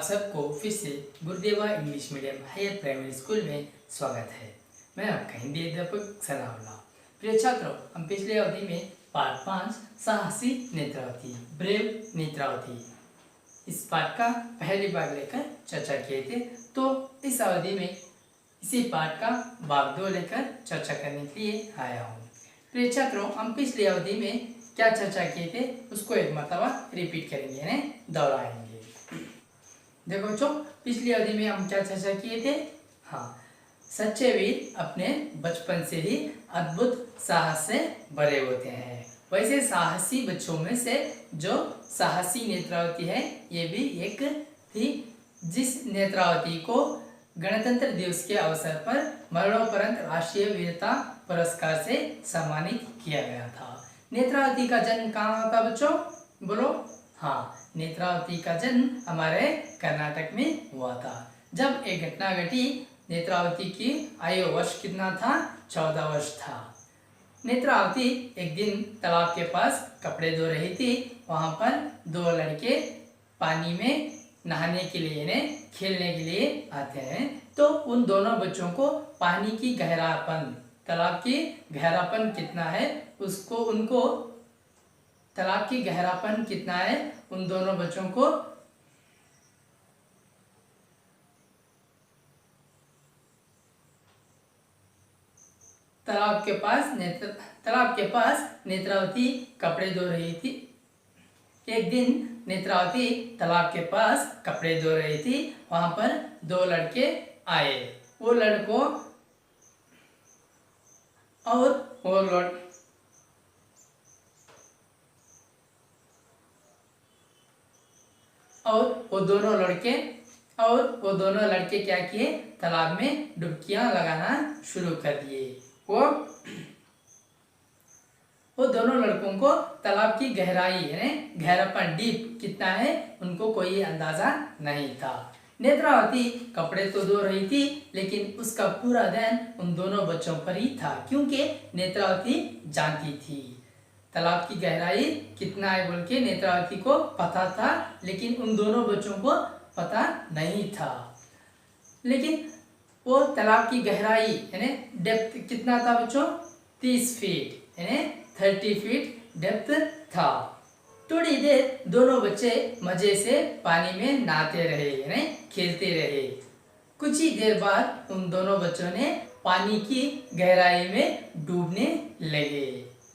सबको फिर से Gurudeva English medium higher primary school में स्वागत है। मैं आपका हिंदी अध्यापक सनाउल्लाह। प्रिय छात्रों, हम पिछले अवधि में पाठ 5 साहसी नेत्रावती ब्रेव नेत्रावती इस पाठ का पहले भाग लेकर चर्चा किए थे। तो इस अवधि में इसी पाठ का भाग 2 लेकर चर्चा करने के लिए आया हूँ। प्रिय छात्रों, हम पिछली अवधि में क्या चर्चा किए थे उसको एक मरतबा रिपीट करेंगे, यानी दोहराएंगे। देखो बच्चों, पिछली अवधि में हम क्या चर्चा किए थे। हाँ, सच्चे वीर अपने बचपन से ही अद्भुत साहस से भरे होते हैं। वैसे साहसी बच्चों में से जो साहसी नेत्रावती है, ये भी एक थी, जिस नेत्रावती को गणतंत्र दिवस के अवसर पर मरणोपरांत राष्ट्रीय वीरता पुरस्कार से सम्मानित किया गया था। नेत्रावती का जन्म कहाँ हुआ था बच्चों, बोलो। हाँ, नेत्रावती का जन्म हमारे कर्नाटक में हुआ था। जब एक घटना घटी, नेत्रावती की आयु वर्ष कितना था, 14 वर्ष था। नेत्रावती एक दिन तालाब के पास कपड़े धो रही थी। वहाँ पर 2 लड़के पानी में नहाने के लिए, यानी खेलने के लिए आते हैं। तो उन दोनों बच्चों को पानी की गहरापन, तालाब की गहरापन कितना है उसको, उनको तालाब की गहरापन कितना है उन दोनों बच्चों को तालाब के पास नेत्रावती कपड़े धो रही थी। एक दिन नेत्रावती तालाब के पास कपड़े धो रही थी। वहां पर 2 लड़के आए। वो लड़कों और वो दोनों लड़के क्या किए, तालाब में डुबकियां लगाना शुरू कर दिए। वो दोनों लड़कों को तालाब की गहराई, यानी गहरापन, डीप कितना है उनको कोई अंदाजा नहीं था। नेत्रावती कपड़े तो धो रही थी, लेकिन उसका पूरा ध्यान उन दोनों बच्चों पर ही था, क्योंकि नेत्रावती जानती थी तालाब की गहराई कितना है बोल के। नेत्रावती को पता था, लेकिन उन दोनों बच्चों को पता नहीं था। लेकिन वो तालाब की गहराई यानी डेप्थ कितना था बच्चों, 30 फीट यानी 30 फीट डेप्थ था। थोड़ी देर दोनों बच्चे मजे से पानी में नहाते रहे, यानी खेलते रहे। कुछ ही देर बाद उन दोनों बच्चों ने पानी की गहराई में डूबने लगे।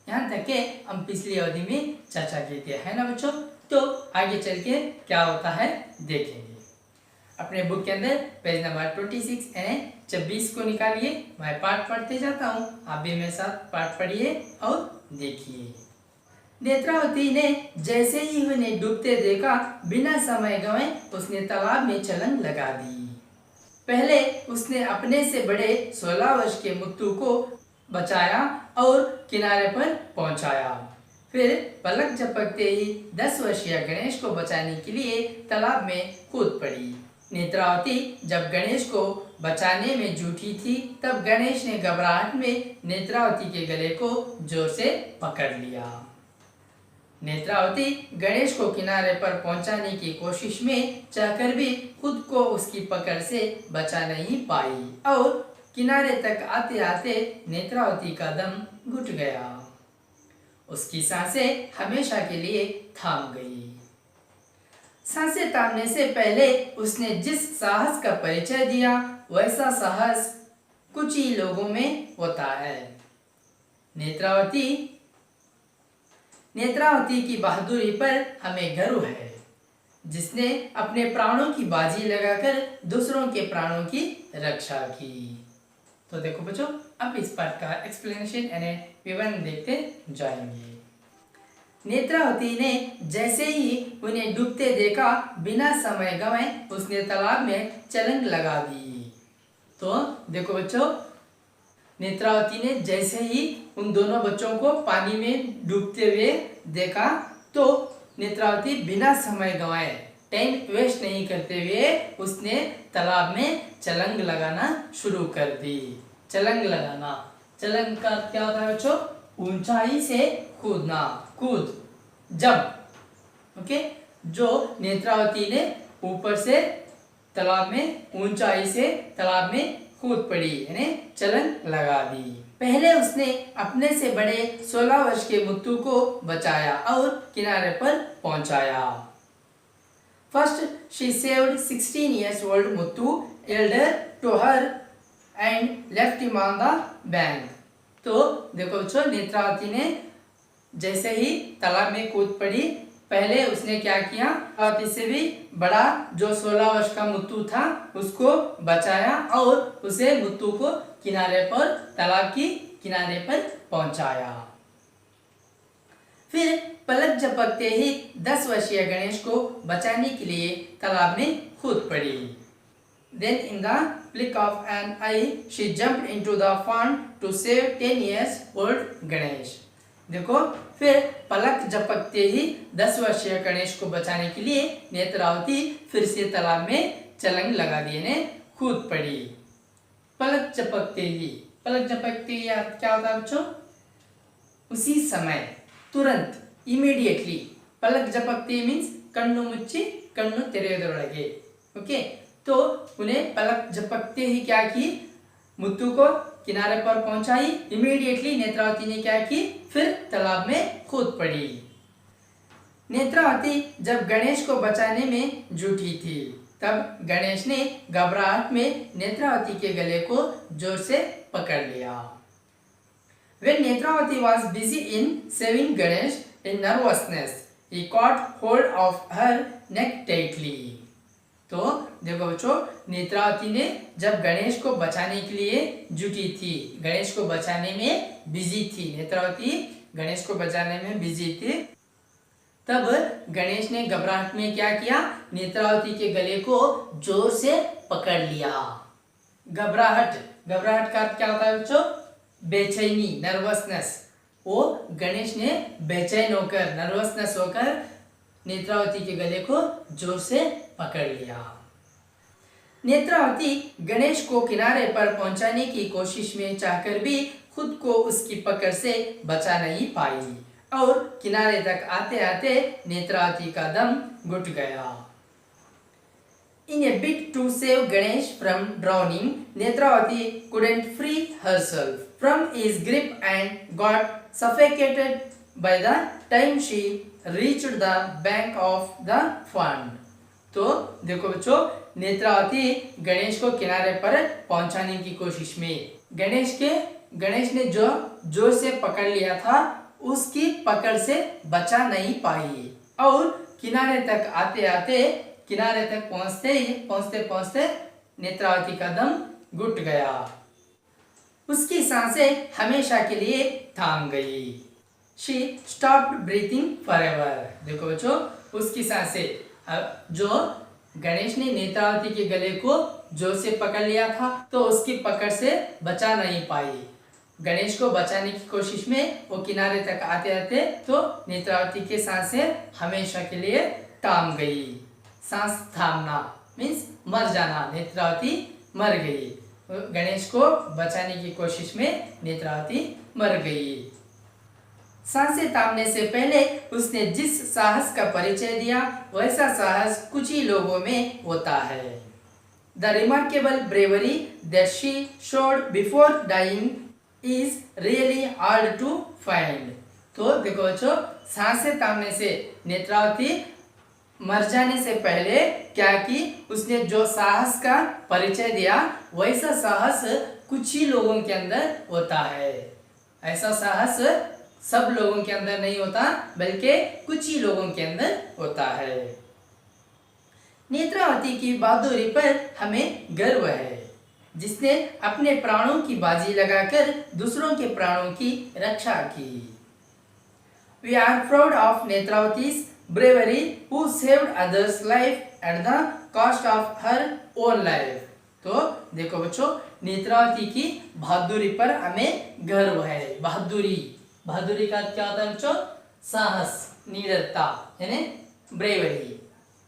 यहाँ तक के हम पिछली अवधि में चर्चा की थी, है ना बच्चों। तो आगे चल के क्या होता है देखेंगे। अपने बुक के अंदर पेज नंबर 26 यानी 26 को निकालिए। मैं पाठ पढ़ते जाता हूँ, आप भी मेरे साथ पाठ पढ़िए और देखिए। नेत्रावती ने जैसे ही उन्हें डूबते देखा, बिना समय गंवाए उसने तालाब में छलांग लगा दी। पहले उसने अपने से बड़े 16 वर्ष के मुत्तू को बचाया और किनारे पर पहुंचाया। फिर पलक झपकते ही 10 वर्षीय गणेश को बचाने के लिए तालाब में कूद पड़ी। नेत्रावती जब गणेश को बचाने में जुटी थी, तब गणेश ने घबराहट में नेत्रावती के गले को जोर से पकड़ लिया। नेत्रावती गणेश को किनारे पर पहुंचाने की कोशिश में चाहकर भी खुद को उसकी पकड़ से बचा नहीं पाई और किनारे तक आते आते नेत्रावती का दम घुट गया। उसकी सांसें हमेशा के लिए थाम गई। सांसें थामने से पहले उसने जिस साहस का परिचय दिया, वैसा साहस कुछ ही लोगों में होता है। नेत्रावती की बहादुरी पर हमें गर्व है, जिसने अपने प्राणों की बाजी लगाकर दूसरों के प्राणों की रक्षा की। तो देखो बच्चों, अब इस पाठ का एक्सप्लेनेशन यानी विवरण देखते जाएंगे। नेत्रावती ने जैसे ही उन्हें डूबते देखा, बिना समय गंवाए उसने तालाब में छलांग लगा दी। तो देखो बच्चों, नेत्रावती ने जैसे ही उन दोनों बच्चों को पानी में डूबते हुए देखा, तो नेत्रावती बिना समय गंवाए, टाइम वेस्ट नहीं करते हुए उसने तालाब में छलांग लगाना शुरू कर दी। छलांग लगाना, छलांग का क्या होता है बच्चों, ऊंचाई से कूदना, कूद, जंप। ओके, जो नेत्रावती ने ऊपर से तालाब में ऊंचाई से तालाब में कूद पड़ी, यानी छलांग लगा दी। पहले उसने अपने से बड़े 16 वर्ष के मुत्तू को बचाया और किनारे पर पहुंचाया। First, she saved 16 years old Muthu, elder to her, and left him on the bank. तो देखो बच्चों, नेत्रावती ने जैसे ही तालाब में कूद पड़ी, पहले उसने क्या किया, नेत्रावती से भी बड़ा जो 16 वर्ष का मुत्तू था उसको बचाया और उसे मुत्तू को किनारे पर, तालाब की किनारे पर पहुंचाया। फिर पलक झपकते ही 10 वर्षीय गणेश को बचाने के लिए तालाब में कूद पड़ी। Then in the blink of an eye, she jumped into the pond to save 10 years old Ganesh. देखो, फिर पलक झपकते ही 10 वर्षीय गणेश को बचाने के लिए नेत्रावती फिर से तालाब में छलांग लगा दी, ने कूद पड़ी। पलक झपकते ही, पलक झपकते ही क्या होता है बच्चों? उसी समय, तुरंत, इमीडिएटली। पलक झपकते मीन्स कन्नु मुच्ची कन्नु तेरेयोदरोळगे। ओके, तो उन्हें पलक झपकते ही क्या की, मुत्तू को किनारे पर पहुंचाई। इमीडिएटली नेत्रावती ने क्या की, फिर तालाब में कूद पड़ी। नेत्रावती जब गणेश को बचाने में जुटी थी, तब गणेश ने घबराहट में नेत्रावती के गले को जोर से पकड़ लिया। When Netravati was busy in saving Ganesh, in nervousness, he caught hold of her neck tightly. तो देखो बच्चों, नेत्रावती ने जब गणेश को बचाने के लिए जुटी थी, गणेश को बचाने में बिजी थी, नेत्रावती गणेश को बचाने में बिजी थी, तब गणेश ने घबराहट में क्या किया, नेत्रावती के गले को जोर से पकड़ लिया। घबराहट, घबराहट का अर्थ क्या होता है बच्चों? बेचैनी, नर्वसनेस। वो गणेश ने बेचैन होकर, नर्वसनेस होकर नेत्रावती के गले को जोर से पकड़ लिया। नेत्रावती गणेश को किनारे पर पहुंचाने की कोशिश में चाहकर भी खुद को उसकी पकड़ से बचा नहीं पाई और किनारे तक आते आते नेत्रावती का दम घुट गया। In a bid to save Ganesh from drowning, Netravati couldn't free herself from his grip and got suffocated by the time she reached the bank of the pond. तो देखो बच्चों, नेत्रावती गणेश को किनारे पर पहुंचाने की कोशिश में गणेश ने जो जोर से पकड़ लिया था, उसकी पकड़ से बचा नहीं पाई और किनारे तक आते आते, किनारे तक पहुंचते नेत्रावती का दम घुट गया। उसकी सांसें हमेशा के लिए थाम गई। She stopped breathing forever. देखो बच्चों, उसकी सांसें, जो गणेश ने नेत्रावती के गले को जोर से पकड़ लिया था, तो उसकी पकड़ से बचा नहीं पाई। गणेश को बचाने की कोशिश में वो किनारे तक आते आते तो नेत्रावती की सांसें हमेशा के लिए थाम गई। सांस थामना मीन्स मर जाना, नेत्रावती मर गई। गणेश को बचाने की कोशिश में नेत्रावती मर गई। सांसें थामने से पहले उसने जिस साहस का परिचय दिया, वैसा साहस कुछ ही लोगों में होता है। The remarkable bravery that she showed before dying is really hard to find. तो देखो बच्चों, सांसें थामने से नेत्रावती मर जाने से पहले क्या की, उसने जो साहस का परिचय दिया, वैसा साहस कुछ ही लोगों के अंदर होता है। ऐसा साहस सब लोगों के अंदर नहीं होता, बल्कि कुछ ही लोगों के अंदर होता है। नेत्रावती की बहादुरी पर हमें गर्व है, जिसने अपने प्राणों की बाजी लगाकर दूसरों के प्राणों की रक्षा की। We are proud of Netravati's bravery, who saved others' life at the cost of her own life. तो देखो बच्चों, नेत्रावती की बहादुरी पर हमें गर्व है। बहादुरी का क्या होता है बच्चों? साहस, निडरता, यानी ब्रेवरी।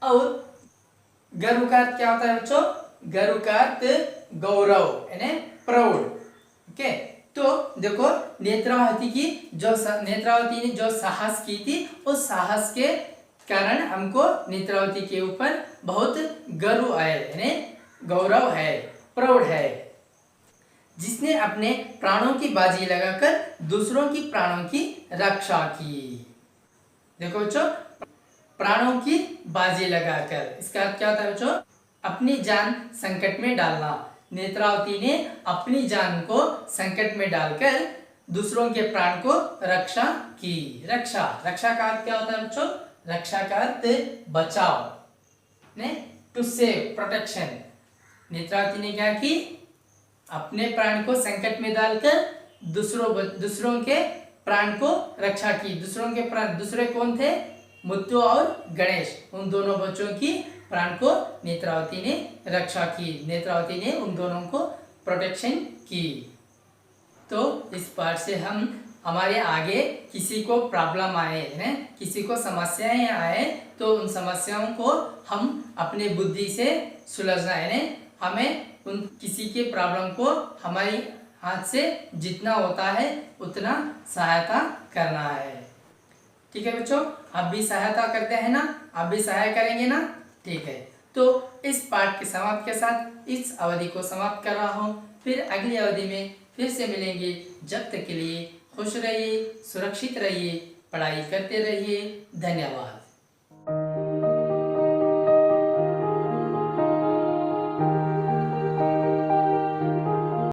और गर्व का क्या होता है बच्चों? गर्व का गौरव, यानी प्राउड। ओके, तो देखो नेत्रावती ने जो साहस की थी, उस साहस के कारण हमको नेत्रावती के ऊपर बहुत गर्व है, यानी गौरव है, प्राउड है, जिसने अपने प्राणों की बाजी लगाकर दूसरों की प्राणों की रक्षा की। देखो बच्चों, प्राणों की बाजी लगाकर, इसका अर्थ क्या होता है बच्चों? अपनी जान संकट में डालना। नेत्रावती ने अपनी जान को संकट में डालकर दूसरों के प्राण को रक्षा की। रक्षा, रक्षा का अर्थ क्या होता है बच्चों? रक्षा का अर्थ बचाव, ने टू सेव, प्रोटेक्शन। नेत्रावती ने क्या की? अपने प्राण को संकट में डालकर दूसरों के प्राण को रक्षा की। दूसरों के प्राण, दूसरे कौन थे? मुत्तु और गणेश। उन दोनों बच्चों की प्राण को नेत्रावती ने रक्षा की। नेत्रावती ने उन दोनों को प्रोटेक्शन की। तो इस पाठ से हम हमारे आगे किसी को प्रॉब्लम आए हैं, किसी को समस्याएं आए, तो उन समस्याओं को हम अपने बुद्धि से सुलझना है। हमें उन किसी के प्रॉब्लम को हमारी हाथ से जितना होता है उतना सहायता करना है। ठीक है बच्चों, आप भी सहायता करते हैं ना? आप भी सहाय करेंगे ना? ठीक है, तो इस पाठ के समाप्त के साथ इस अवधि को समाप्त कर रहा हूँ। फिर अगली अवधि में फिर से मिलेंगे। जब तक के लिए खुश रहिए, सुरक्षित रहिए, पढ़ाई करते रहिए। धन्यवाद।